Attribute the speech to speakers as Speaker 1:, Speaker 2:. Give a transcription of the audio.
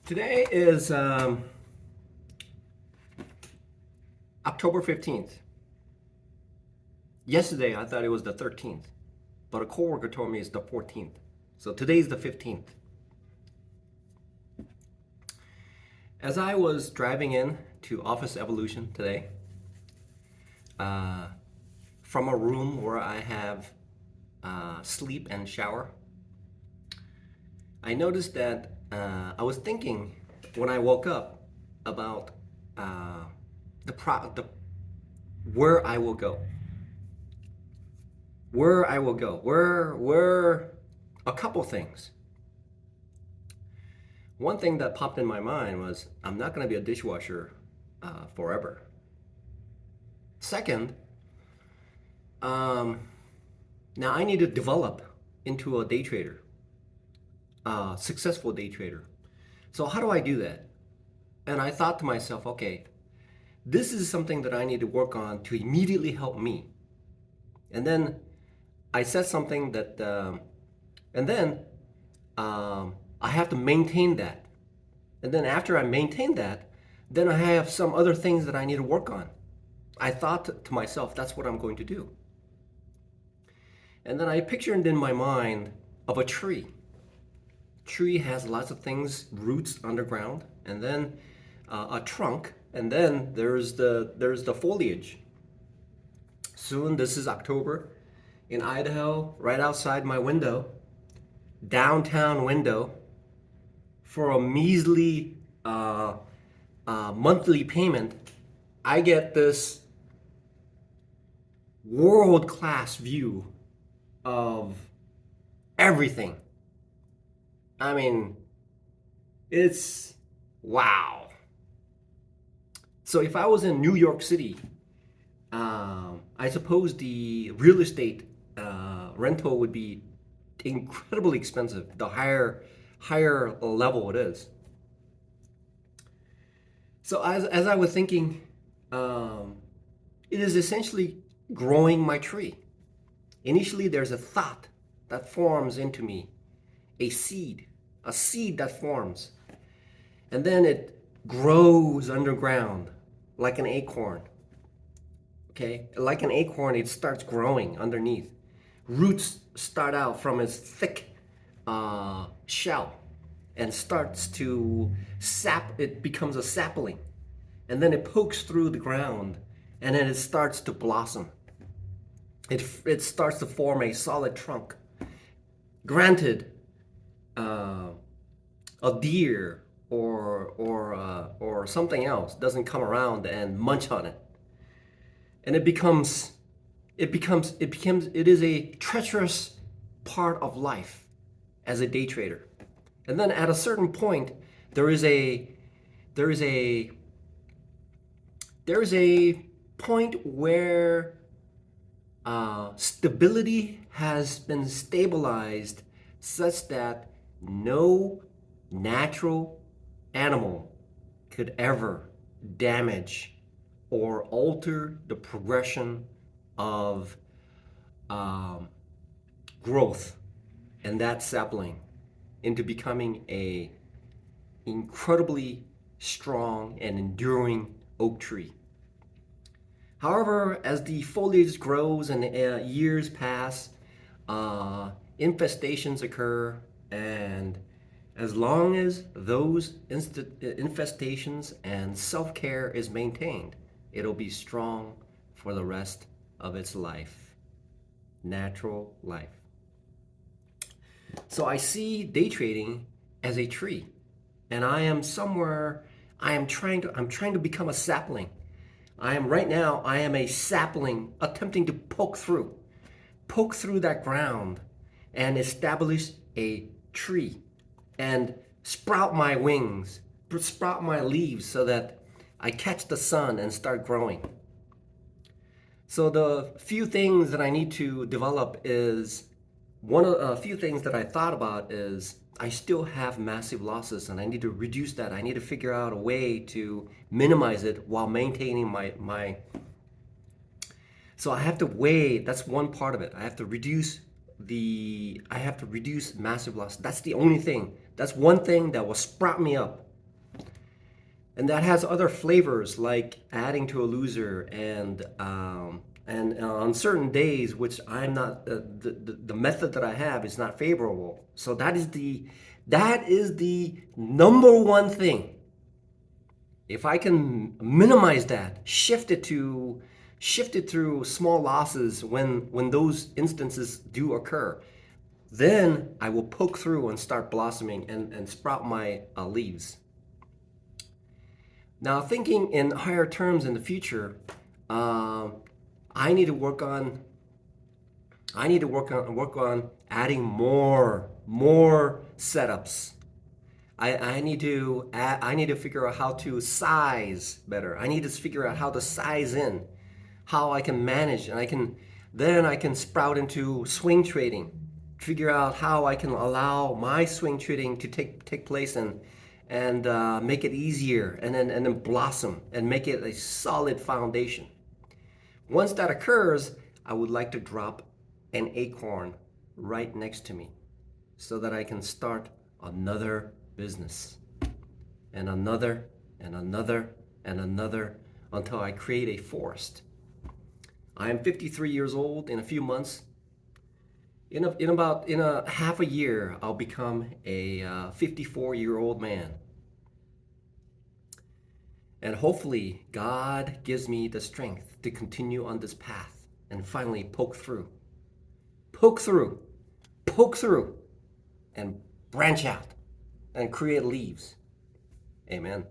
Speaker 1: Today is October 15th. Yesterday I thought it was the 13th, but a coworker told me it's the 14th. So today's the 15th. As I was driving in to Office Evolution today, from a room where I have sleep and shower, I noticed that I was thinking when I woke up about the where I will go. Where I will go. Where a couple things. One thing that popped in my mind was I'm not going to be a dishwasher forever. Second, now I need to develop into a day trader, a successful day trader. So how do I do that? And I thought to myself, okay, this is something that I need to work on to immediately help me. And then I said something that, and then I have to maintain that. And then after I maintain that, then I have some other things that I need to work on. I thought to myself, that's what I'm going to do. And then I pictured in my mind of a tree. Tree has lots of things, roots underground, and then a trunk, and then there's the foliage. Soon, this is October in Idaho, right outside my window, downtown window, for a measly monthly payment, I get this world-class view of everything. I mean, it's wow. So if I was in New York City, I suppose the real estate rental would be incredibly expensive, the higher level it is. So as I was thinking, it is essentially growing my tree. Initially, there's a thought that forms into me, a seed that forms. And then it grows underground like an acorn. Okay, like an acorn, it starts growing underneath. Roots start out from its thick shell and starts to sap. It becomes a sapling, and then it pokes through the ground, and then it starts to blossom. It starts to form a solid trunk. Granted, a deer or something else doesn't come around and munch on it, and it is a treacherous part of life as a day trader. And then at a certain point, there is a point where stability has been stabilized such that no natural animal could ever damage or alter the progression of growth and that sapling into becoming a incredibly strong and enduring oak tree. However, as the foliage grows and years pass, infestations occur, and as long as those infestations and self-care is maintained, it'll be strong for the rest of its life. Natural life. So I see day trading as a tree, and I'm trying to become a sapling. I am a sapling attempting to poke through that ground and establish a tree and sprout my wings, sprout my leaves so that I catch the sun and start growing. So the few things that I need to develop is a few things that I thought about is I still have massive losses and I need to reduce that. I need to figure out a way to minimize it while maintaining my so I have to weigh, that's one part of it. I have to reduce massive loss. That's the only thing. That's one thing that will sprout me up And that has other flavors like adding to a loser and on certain days, which I'm not the method that I have is not favorable. So that is the number one thing. If I can minimize that, shift it through small losses when those instances do occur, then I will poke through and start blossoming and sprout my leaves. Now, thinking in higher terms in the future, um, I need to work on work on adding more setups. I need to figure out how to size better. I need to figure out how to size in, how I can manage, and I can sprout into swing trading. Figure out how I can allow my swing trading to take place and make it easier, and then blossom and make it a solid foundation. Once that occurs, I would like to drop an acorn right next to me so that I can start another business and another and another and another until I create a forest. I am 53 years old. In a few months, in a half a year, I'll become a 54-year-old man. And hopefully, God gives me the strength to continue on this path and finally poke through, poke through, poke through, and branch out and create leaves. Amen.